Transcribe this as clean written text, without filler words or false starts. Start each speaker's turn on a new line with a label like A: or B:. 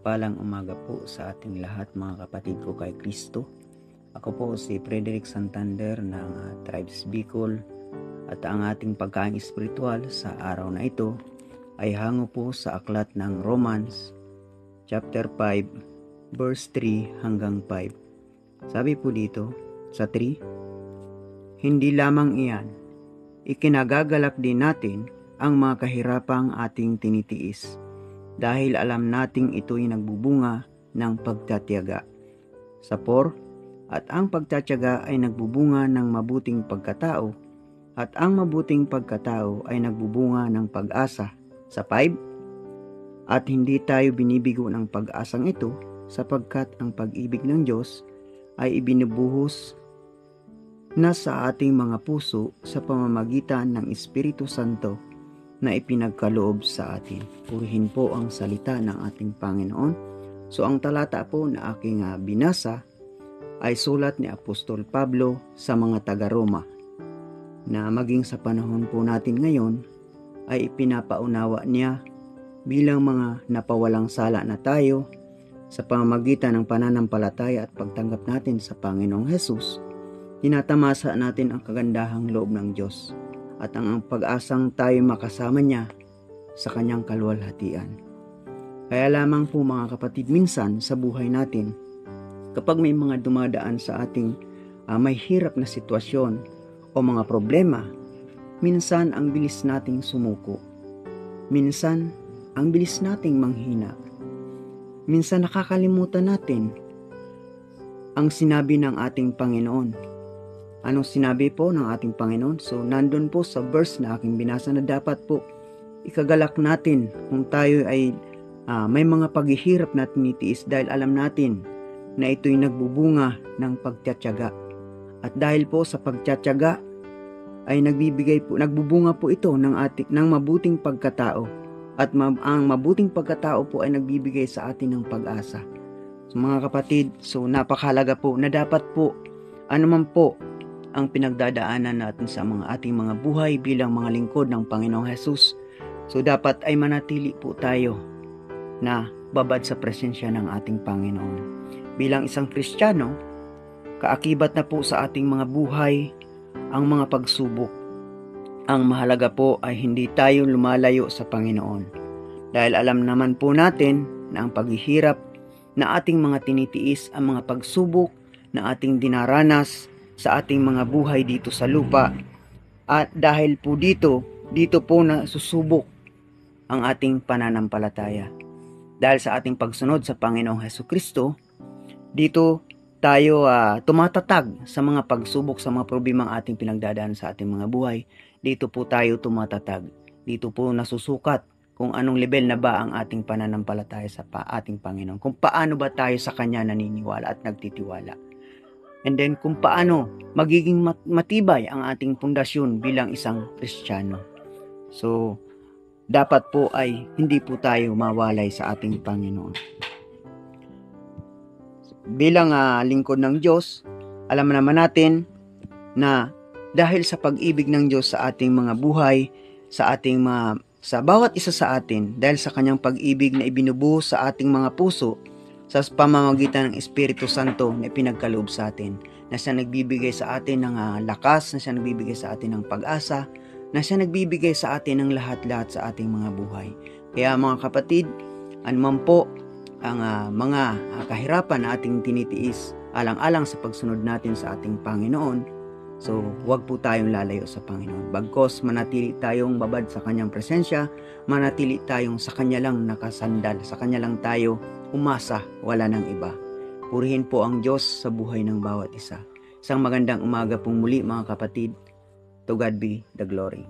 A: Mapagpalang umaga po sa ating lahat mga kapatid ko kay Kristo. Ako po si Frederick Santander ng Tribes Bicol at ang ating pagkain espiritual sa araw na ito ay hango po sa aklat ng Romans chapter 5 verse 3 hanggang 5. Sabi po dito sa 3, hindi lamang iyan, ikinagagalak din natin ang mga kahirapang ating tinitiis dahil alam nating ito'y nagbubunga ng pagtatiyaga. Sa 4, at ang pagtatiyaga ay nagbubunga ng mabuting pagkatao, at ang mabuting pagkatao ay nagbubunga ng pag-asa. Sa 5, at hindi tayo binibigo ng pag-asang ito sapagkat ang pag-ibig ng Diyos ay ibinubuhos na sa ating mga puso sa pamamagitan ng Espiritu Santo na ipinagkaloob sa atin. Purihin po ang salita ng ating Panginoon. So ang talata po na aking binasa ay sulat ni Apostol Pablo sa mga taga-Roma na maging sa panahon po natin ngayon ay ipinapaunawa niya bilang mga napawalang sala na tayo sa pamamagitan ng pananampalataya at pagtanggap natin sa Panginoong Hesus. Tinatamasa natin ang kagandahang loob ng Diyos at ang pag-asang tayo makasama niya sa kanyang kaluwalhatian. Kaya lamang po mga kapatid, minsan sa buhay natin, kapag may mga dumadaan sa ating may hirap na sitwasyon o mga problema, minsan ang bilis nating sumuko. Minsan ang bilis nating manghina. Minsan nakakalimutan natin ang sinabi ng ating Panginoon. Anong sinabi po ng ating Panginoon? So, nandun po sa verse na aking binasa na dapat po ikagalak natin kung tayo ay may mga paghihirap na tinitiis dahil alam natin na ito'y nagbubunga ng pagtatiyaga. At dahil po sa pagtatiyaga ay nagbubunga po ito ng mabuting pagkatao. At ang mabuting pagkatao po ay nagbibigay sa atin ng pag-asa. So, mga kapatid, so napakahalaga po na dapat po anuman po ang pinagdadaanan natin sa ating mga buhay bilang mga lingkod ng Panginoong Hesus. So dapat ay manatili po tayo na babad sa presensya ng ating Panginoon. Bilang isang Kristiyano, kaakibat na po sa ating mga buhay ang mga pagsubok. Ang mahalaga po ay hindi tayo lumalayo sa Panginoon. Dahil alam naman po natin na ang paghihirap na ating mga tinitiis, ang mga pagsubok na ating dinaranas sa ating mga buhay dito sa lupa. At dahil po dito po na susubok ang ating pananampalataya. Dahil sa ating pagsunod sa Panginoong Hesukristo, dito tayo tumatatag sa mga pagsubok, sa mga problemang ating pinagdadaan sa ating mga buhay. Dito po tayo tumatatag. Dito po nasusukat kung anong level na ba ang ating pananampalataya sa ating Panginoon. Kung paano ba tayo sa Kanya naniniwala at nagtitiwala. And then kung paano magiging matibay ang ating pundasyon bilang isang Kristiyano. So, dapat po ay hindi po tayo mawalay sa ating Panginoon. Bilang lingkod ng Diyos, alam naman natin na dahil sa pag-ibig ng Diyos sa ating mga buhay, sa bawat isa sa atin, dahil sa kanyang pag-ibig na ibinubuhos sa ating mga puso, sa pamamagitan ng Espiritu Santo na ipinagkaloob sa atin, na siya nagbibigay sa atin ng lakas, na siya nagbibigay sa atin ng pag-asa, na siya nagbibigay sa atin ng lahat-lahat sa ating mga buhay. Kaya mga kapatid, anuman po ang mga kahirapan na ating tinitiis, alang-alang sa pagsunod natin sa ating Panginoon, so huwag po tayong lalayo sa Panginoon. Bagkos manatili tayong babad sa kanyang presensya, manatili tayong sa kanya lang nakasandal, sa kanya lang tayo umasa, wala ng iba. Purihin po ang Diyos sa buhay ng bawat isa. Isang magandang umaga pong muli mga kapatid. To God be the glory.